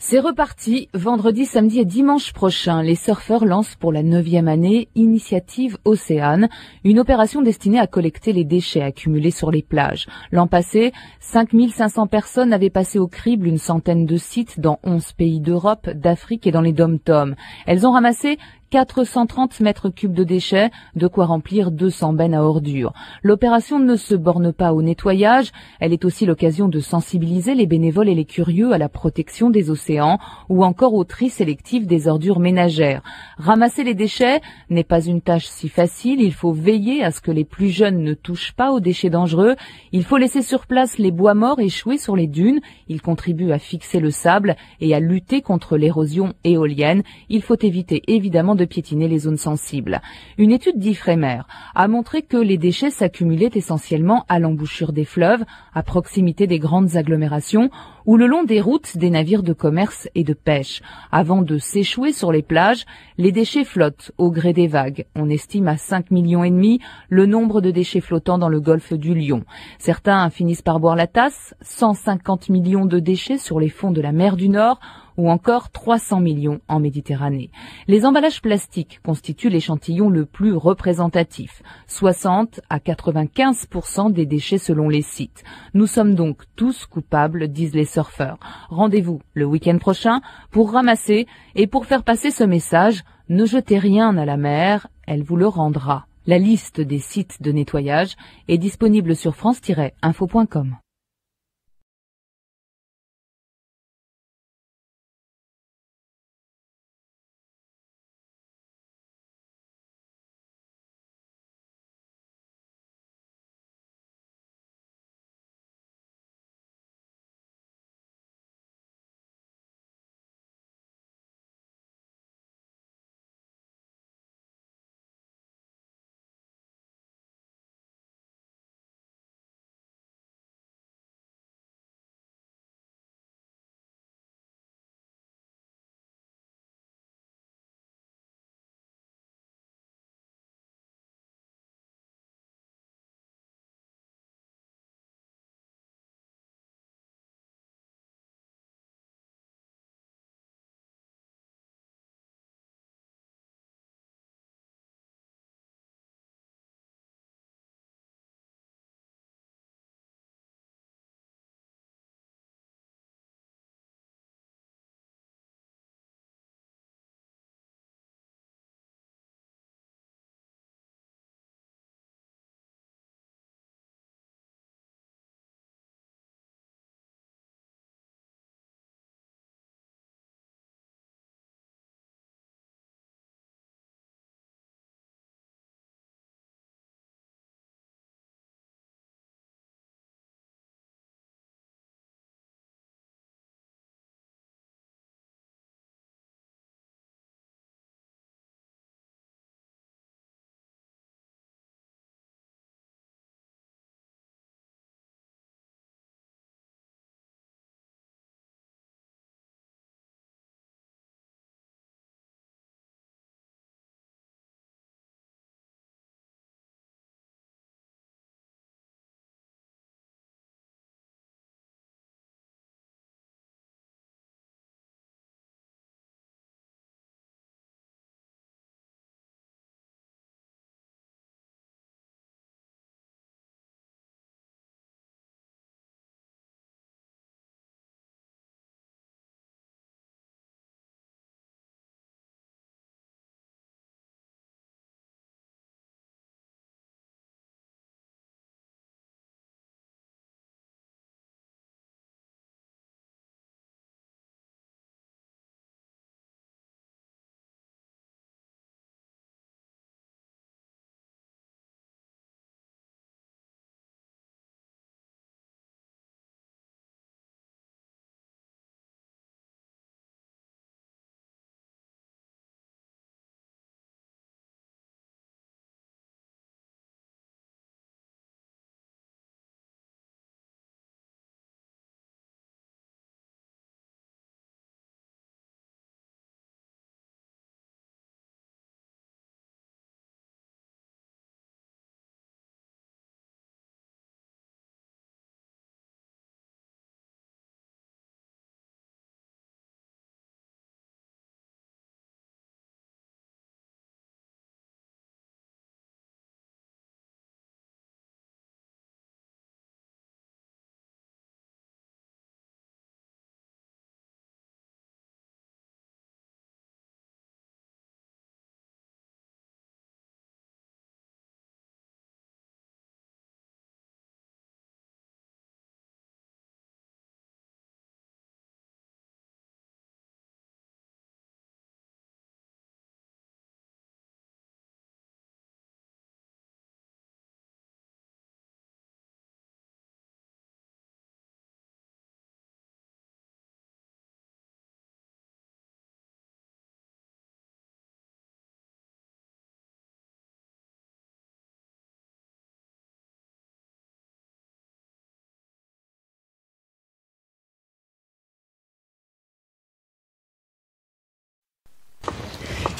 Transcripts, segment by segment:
C'est reparti. Vendredi, samedi et dimanche prochain, les surfeurs lancent pour la 9e année Initiative Océane, une opération destinée à collecter les déchets accumulés sur les plages. L'an passé, 5500 personnes avaient passé au crible une centaine de sites dans 11 pays d'Europe, d'Afrique et dans les dom-toms. Elles ont ramassé 430 mètres cubes de déchets, de quoi remplir 200 bennes à ordures. L'opération ne se borne pas au nettoyage, elle est aussi l'occasion de sensibiliser les bénévoles et les curieux à la protection des océans ou encore au tri sélectif des ordures ménagères. Ramasser les déchets n'est pas une tâche si facile, il faut veiller à ce que les plus jeunes ne touchent pas aux déchets dangereux, il faut laisser sur place les bois morts échoués sur les dunes, ils contribuent à fixer le sable et à lutter contre l'érosion éolienne, il faut éviter évidemment de piétiner les zones sensibles. Une étude d'Ifremer a montré que les déchets s'accumulaient essentiellement à l'embouchure des fleuves, à proximité des grandes agglomérations ou le long des routes des navires de commerce et de pêche. Avant de s'échouer sur les plages, les déchets flottent au gré des vagues. On estime à 5,5 millions le nombre de déchets flottants dans le golfe du Lion. Certains finissent par boire la tasse, 150 millions de déchets sur les fonds de la mer du Nord, ou encore 300 millions en Méditerranée. Les emballages plastiques constituent l'échantillon le plus représentatif, 60 à 95% des déchets selon les sites. Nous sommes donc tous coupables, disent les surfeurs. Rendez-vous le week-end prochain pour ramasser et pour faire passer ce message, ne jetez rien à la mer, elle vous le rendra. La liste des sites de nettoyage est disponible sur france-info.com.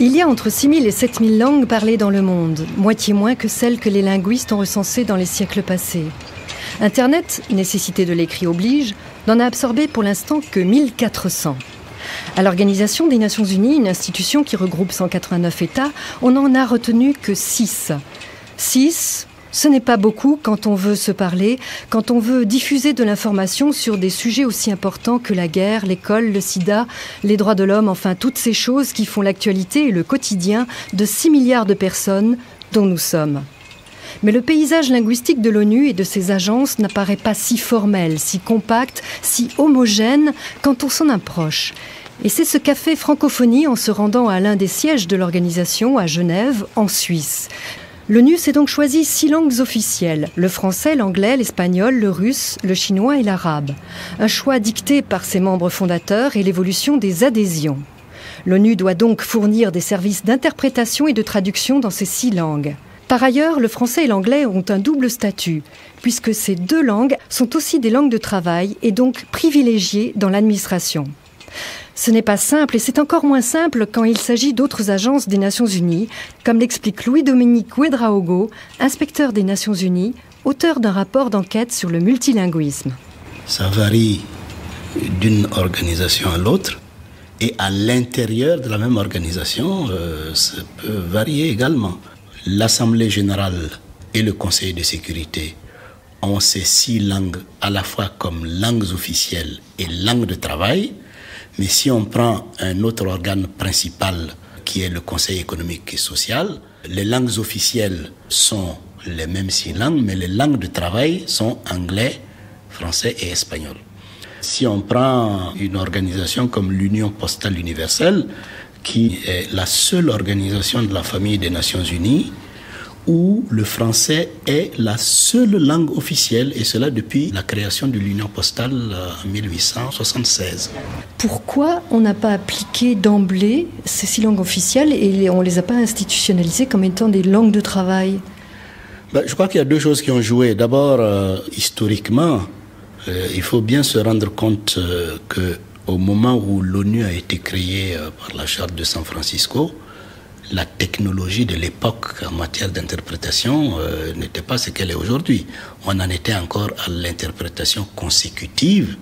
Il y a entre 6 000 et 7 000 langues parlées dans le monde, moitié moins que celles que les linguistes ont recensées dans les siècles passés. Internet, nécessité de l'écrit oblige, n'en a absorbé pour l'instant que 1400. À l'Organisation des Nations Unies, une institution qui regroupe 189 États, on n'en a retenu que 6. 6, ce n'est pas beaucoup quand on veut se parler, quand on veut diffuser de l'information sur des sujets aussi importants que la guerre, l'école, le sida, les droits de l'homme, enfin toutes ces choses qui font l'actualité et le quotidien de 6 milliards de personnes dont nous sommes. Mais le paysage linguistique de l'ONU et de ses agences n'apparaît pas si formel, si compact, si homogène quand on s'en approche. Et c'est ce qu'a fait Francophonie en se rendant à l'un des sièges de l'organisation, à Genève, en Suisse. L'ONU s'est donc choisi 6 langues officielles, le français, l'anglais, l'espagnol, le russe, le chinois et l'arabe. Un choix dicté par ses membres fondateurs et l'évolution des adhésions. L'ONU doit donc fournir des services d'interprétation et de traduction dans ces 6 langues. Par ailleurs, le français et l'anglais ont un double statut, puisque ces 2 langues sont aussi des langues de travail et donc privilégiées dans l'administration. Ce n'est pas simple et c'est encore moins simple quand il s'agit d'autres agences des Nations Unies, comme l'explique Louis-Dominique Ouédraogo, inspecteur des Nations Unies, auteur d'un rapport d'enquête sur le multilinguisme. Ça varie d'une organisation à l'autre et à l'intérieur de la même organisation, ça peut varier également. L'Assemblée générale et le Conseil de sécurité ont ces 6 langues à la fois comme langues officielles et langues de travail. Mais si on prend un autre organe principal qui est le Conseil économique et social, les langues officielles sont les mêmes 6 langues, mais les langues de travail sont anglais, français et espagnol. Si on prend une organisation comme l'Union postale universelle, qui est la seule organisation de la famille des Nations Unies, où le français est la seule langue officielle, et cela depuis la création de l'Union postale en 1876. Pourquoi on n'a pas appliqué d'emblée ces 6 langues officielles et on ne les a pas institutionnalisées comme étant des langues de travail ? Je crois qu'il y a 2 choses qui ont joué. D'abord, historiquement, il faut bien se rendre compte qu'au moment où l'ONU a été créée par la Charte de San Francisco, la technologie de l'époque en matière d'interprétation n'était pas ce qu'elle est aujourd'hui. On en était encore à l'interprétation consécutive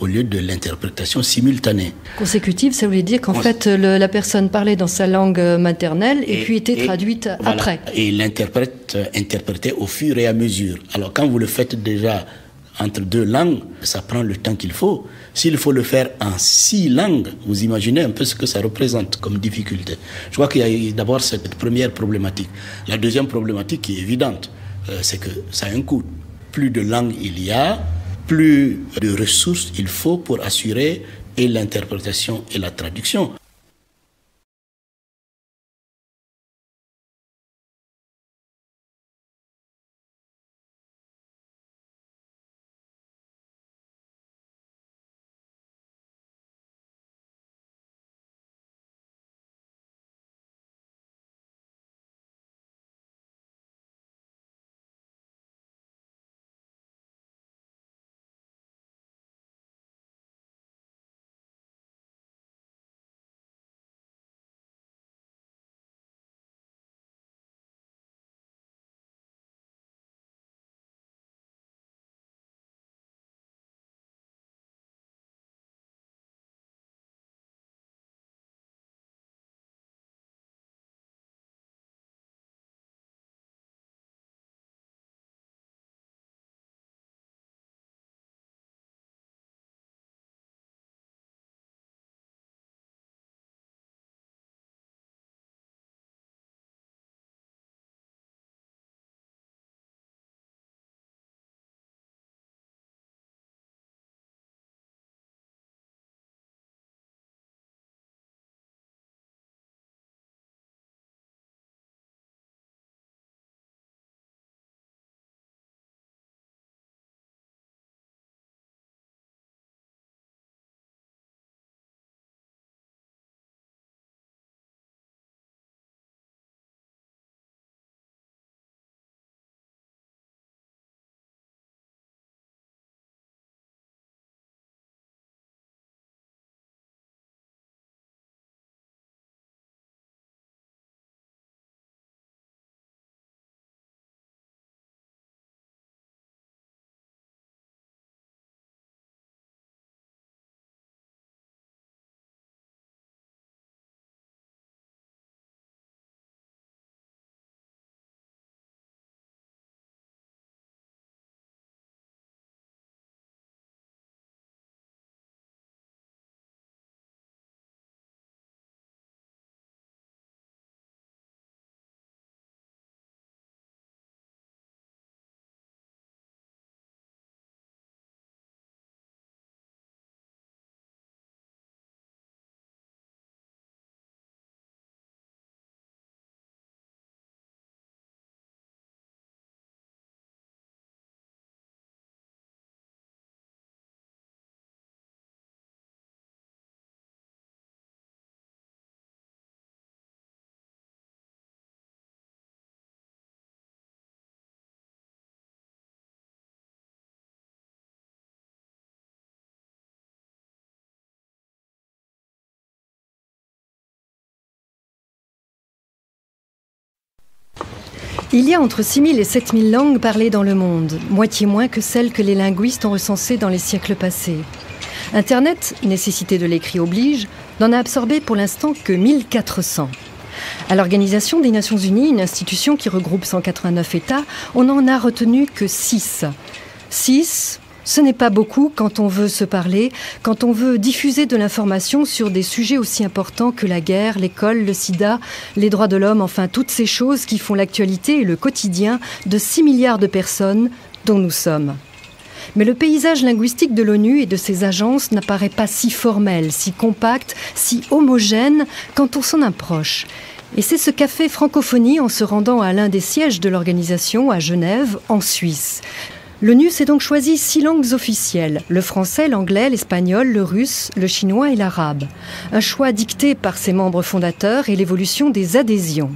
au lieu de l'interprétation simultanée. Consécutive, ça voulait dire qu'en fait, la personne parlait dans sa langue maternelle et puis était traduite après. Et l'interprète interprétait au fur et à mesure. Alors quand vous le faites déjà entre 2 langues, ça prend le temps qu'il faut. S'il faut le faire en 6 langues, vous imaginez un peu ce que ça représente comme difficulté. Je crois qu'il y a d'abord cette première problématique. La deuxième problématique qui est évidente, c'est que ça a un coût. Plus de langues il y a, plus de ressources il faut pour assurer et l'interprétation et la traduction. Il y a entre 6 000 et 7 000 langues parlées dans le monde, moitié moins que celles que les linguistes ont recensées dans les siècles passés. Internet, nécessité de l'écrit oblige, n'en a absorbé pour l'instant que 1400. À l'Organisation des Nations Unies, une institution qui regroupe 189 États, on n'en a retenu que 6. 6, ce n'est pas beaucoup quand on veut se parler, quand on veut diffuser de l'information sur des sujets aussi importants que la guerre, l'école, le sida, les droits de l'homme, enfin toutes ces choses qui font l'actualité et le quotidien de 6 milliards de personnes dont nous sommes. Mais le paysage linguistique de l'ONU et de ses agences n'apparaît pas si formel, si compact, si homogène quand on s'en approche. Et c'est ce qu'a fait Francophonie en se rendant à l'un des sièges de l'organisation, à Genève, en Suisse. L'ONU s'est donc choisi 6 langues officielles, le français, l'anglais, l'espagnol, le russe, le chinois et l'arabe. Un choix dicté par ses membres fondateurs et l'évolution des adhésions.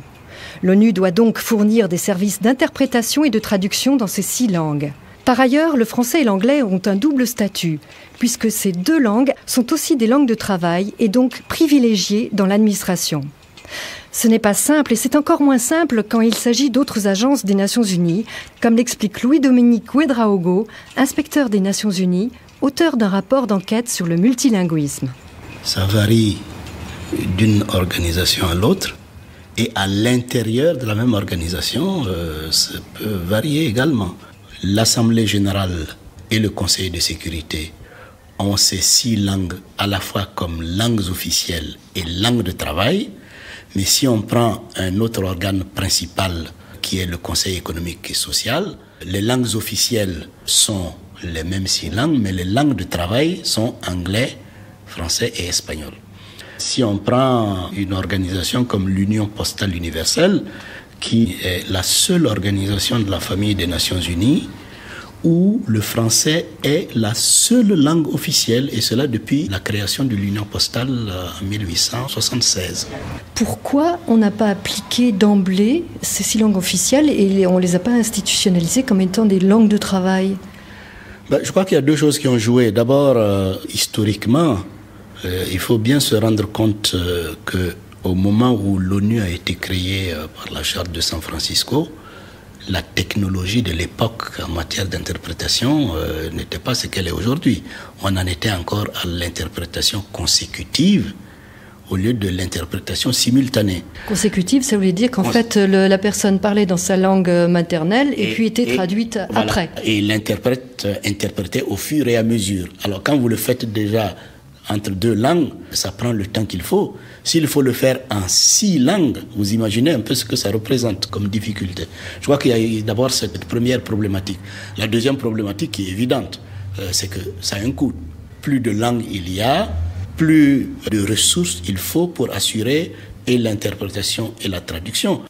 L'ONU doit donc fournir des services d'interprétation et de traduction dans ces 6 langues. Par ailleurs, le français et l'anglais ont un double statut, puisque ces 2 langues sont aussi des langues de travail et donc privilégiées dans l'administration. Ce n'est pas simple et c'est encore moins simple quand il s'agit d'autres agences des Nations Unies, comme l'explique Louis-Dominique Ouedraogo, inspecteur des Nations Unies, auteur d'un rapport d'enquête sur le multilinguisme. Ça varie d'une organisation à l'autre et à l'intérieur de la même organisation, ça peut varier également. L'Assemblée générale et le Conseil de sécurité ont ces 6 langues à la fois comme langues officielles et langues de travail. Mais si on prend un autre organe principal qui est le Conseil économique et social, les langues officielles sont les mêmes 6 langues, mais les langues de travail sont anglais, français et espagnol. Si on prend une organisation comme l'Union postale universelle, qui est la seule organisation de la famille des Nations Unies, où le français est la seule langue officielle, et cela depuis la création de l'Union postale en 1876. Pourquoi on n'a pas appliqué d'emblée ces 6 langues officielles et on ne les a pas institutionnalisées comme étant des langues de travail ? Je crois qu'il y a 2 choses qui ont joué. D'abord, historiquement, il faut bien se rendre compte qu'au moment où l'ONU a été créée par la Charte de San Francisco, la technologie de l'époque en matière d'interprétation n'était pas ce qu'elle est aujourd'hui. On en était encore à l'interprétation consécutive au lieu de l'interprétation simultanée. Consécutive, ça voulait dire qu'en fait, la personne parlait dans sa langue maternelle et puis était traduite après. Et l'interprète interprétait au fur et à mesure. Alors quand vous le faites déjà entre 2 langues, ça prend le temps qu'il faut. S'il faut le faire en 6 langues, vous imaginez un peu ce que ça représente comme difficulté. Je crois qu'il y a d'abord cette première problématique. La deuxième problématique qui est évidente, c'est que ça a un coût. Plus de langues il y a, plus de ressources il faut pour assurer et l'interprétation et la traduction.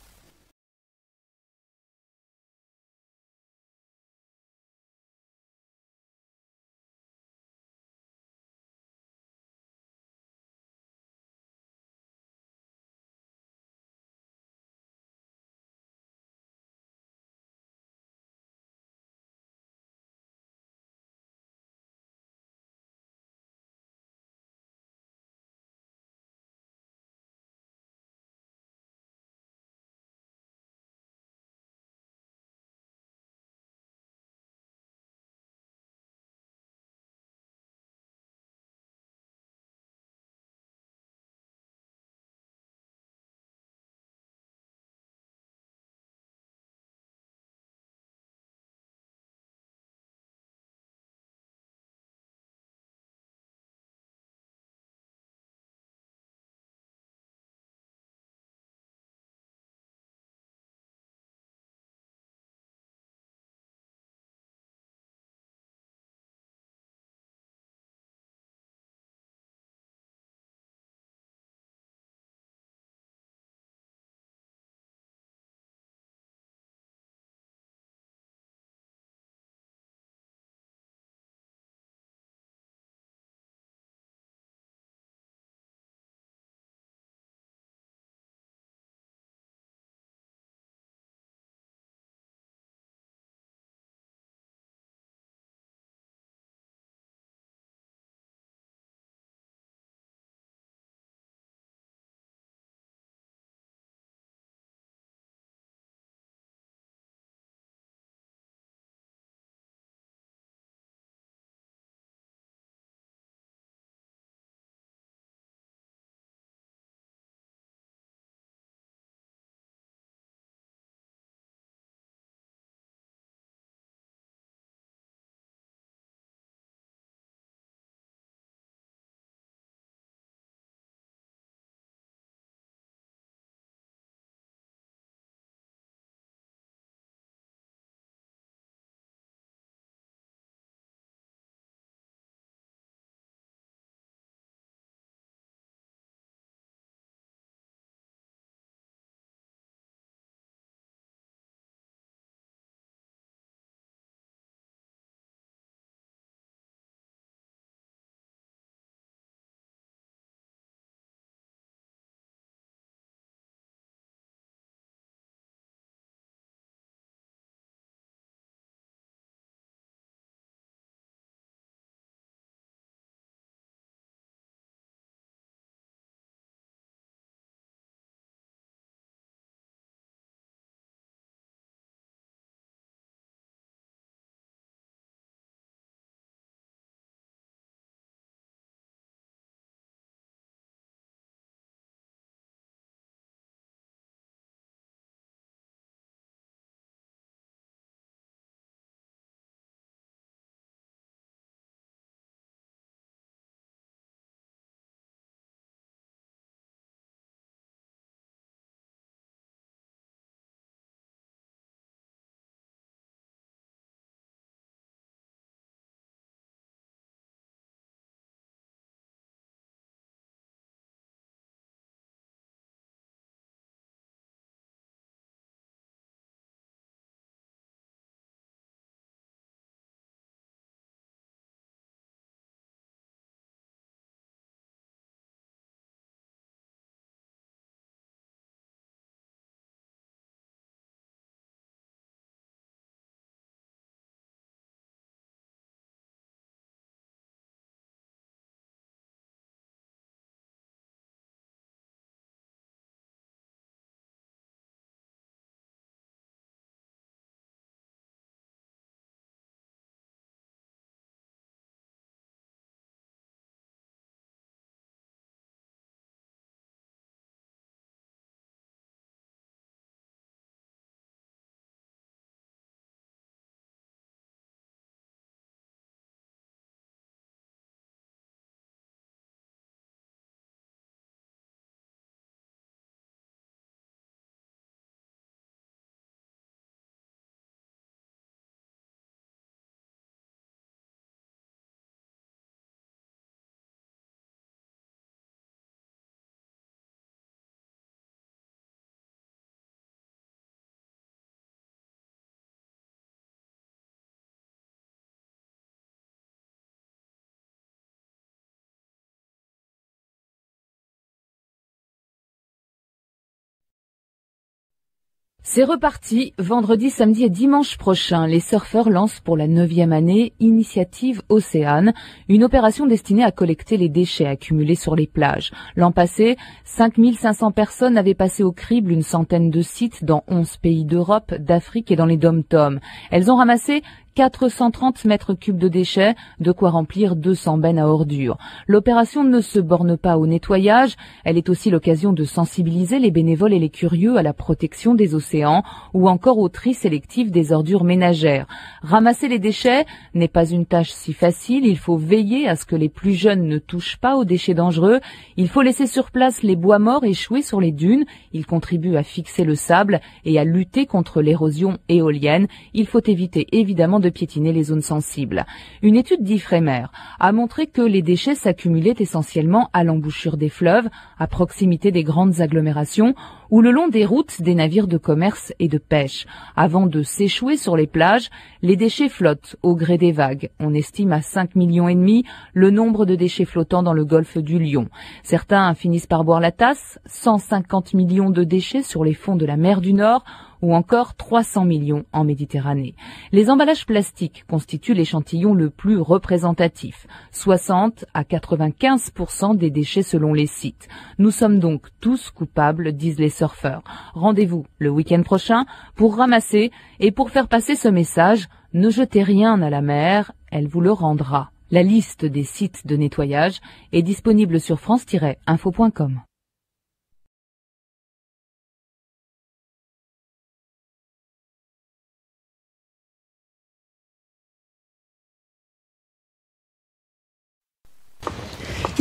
C'est reparti. Vendredi, samedi et dimanche prochain, les surfeurs lancent pour la 9e année Initiative Océane, une opération destinée à collecter les déchets accumulés sur les plages. L'an passé, 5500 personnes avaient passé au crible une centaine de sites dans 11 pays d'Europe, d'Afrique et dans les dom-toms. Elles ont ramassé 430 mètres cubes de déchets, de quoi remplir 200 bennes à ordures. L'opération ne se borne pas au nettoyage, elle est aussi l'occasion de sensibiliser les bénévoles et les curieux à la protection des océans ou encore au tri sélectif des ordures ménagères. Ramasser les déchets n'est pas une tâche si facile, il faut veiller à ce que les plus jeunes ne touchent pas aux déchets dangereux, il faut laisser sur place les bois morts échoués sur les dunes, ils contribuent à fixer le sable et à lutter contre l'érosion éolienne, il faut éviter évidemment de piétiner les zones sensibles. Une étude d'Ifremer a montré que les déchets s'accumulaient essentiellement à l'embouchure des fleuves, à proximité des grandes agglomérations ou le long des routes des navires de commerce et de pêche. Avant de s'échouer sur les plages, les déchets flottent au gré des vagues. On estime à 5,5 millions le nombre de déchets flottants dans le golfe du Lion. Certains finissent par boire la tasse, 150 millions de déchets sur les fonds de la mer du Nord, ou encore 300 millions en Méditerranée. Les emballages plastiques constituent l'échantillon le plus représentatif, 60 à 95% des déchets selon les sites. Nous sommes donc tous coupables, disent les surfeurs. Rendez-vous le week-end prochain pour ramasser et pour faire passer ce message, ne jetez rien à la mer, elle vous le rendra. La liste des sites de nettoyage est disponible sur france-info.com.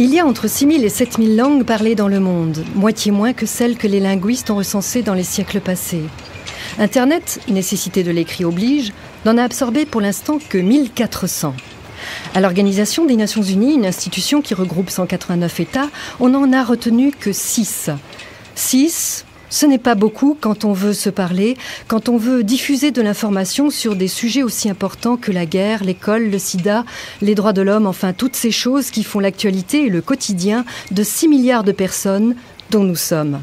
Il y a entre 6 000 et 7 000 langues parlées dans le monde, moitié moins que celles que les linguistes ont recensées dans les siècles passés. Internet, nécessité de l'écrit oblige, n'en a absorbé pour l'instant que 1400. À l'Organisation des Nations Unies, une institution qui regroupe 189 États, on n'en a retenu que 6. 6, ce n'est pas beaucoup quand on veut se parler, quand on veut diffuser de l'information sur des sujets aussi importants que la guerre, l'école, le sida, les droits de l'homme, enfin toutes ces choses qui font l'actualité et le quotidien de 6 milliards de personnes dont nous sommes.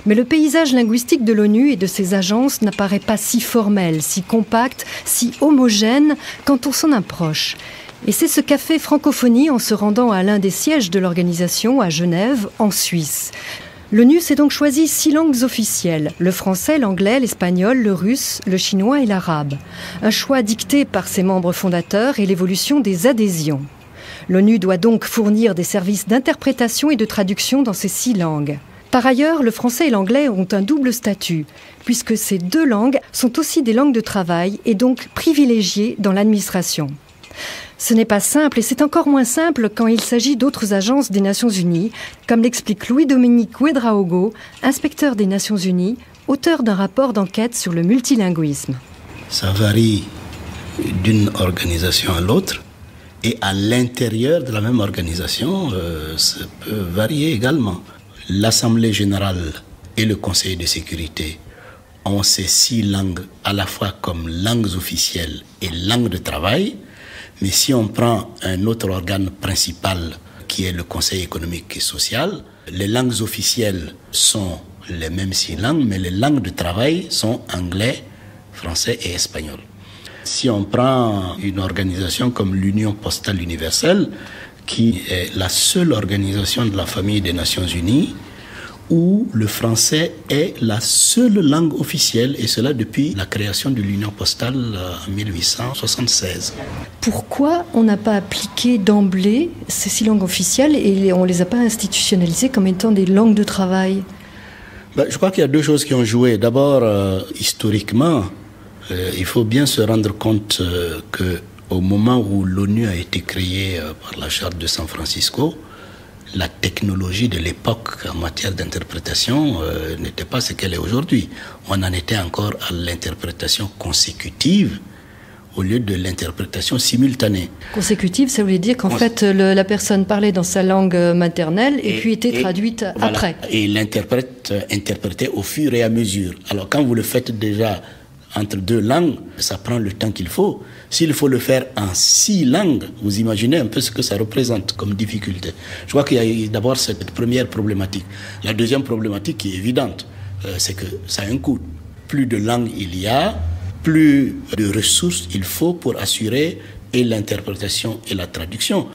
Mais le paysage linguistique de l'ONU et de ses agences n'apparaît pas si formel, si compact, si homogène quand on s'en approche. Et c'est ce qu'a fait Francophonie en se rendant à l'un des sièges de l'organisation, à Genève, en Suisse. L'ONU s'est donc choisi 6 langues officielles, le français, l'anglais, l'espagnol, le russe, le chinois et l'arabe. Un choix dicté par ses membres fondateurs et l'évolution des adhésions. L'ONU doit donc fournir des services d'interprétation et de traduction dans ces 6 langues. Par ailleurs, le français et l'anglais ont un double statut, puisque ces 2 langues sont aussi des langues de travail et donc privilégiées dans l'administration. Ce n'est pas simple et c'est encore moins simple quand il s'agit d'autres agences des Nations Unies, comme l'explique Louis-Dominique Ouédraogo, inspecteur des Nations Unies, auteur d'un rapport d'enquête sur le multilinguisme. Ça varie d'une organisation à l'autre et à l'intérieur de la même organisation, ça peut varier également. L'Assemblée générale et le Conseil de sécurité ont ces 6 langues à la fois comme langues officielles et langues de travail. Mais si on prend un autre organe principal qui est le Conseil économique et social, les langues officielles sont les mêmes 6 langues, mais les langues de travail sont anglais, français et espagnol. Si on prend une organisation comme l'Union postale universelle, qui est la seule organisation de la famille des Nations Unies, où le français est la seule langue officielle, et cela depuis la création de l'Union postale en 1876. Pourquoi on n'a pas appliqué d'emblée ces 6 langues officielles et on ne les a pas institutionnalisées comme étant des langues de travail ? Je crois qu'il y a 2 choses qui ont joué. D'abord, historiquement, il faut bien se rendre compte qu'au moment où l'ONU a été créée par la Charte de San Francisco, la technologie de l'époque en matière d'interprétation n'était pas ce qu'elle est aujourd'hui. On en était encore à l'interprétation consécutive au lieu de l'interprétation simultanée. Consécutive, ça voulait dire qu'en fait, la personne parlait dans sa langue maternelle et puis était traduite après. Et l'interprète interprétait au fur et à mesure. Alors quand vous le faites déjà entre 2 langues, ça prend le temps qu'il faut. S'il faut le faire en 6 langues, vous imaginez un peu ce que ça représente comme difficulté. Je crois qu'il y a d'abord cette première problématique. La deuxième problématique qui est évidente, c'est que ça a un coût. plus de langues il y a, plus de ressources il faut pour assurer et l'interprétation et la traduction.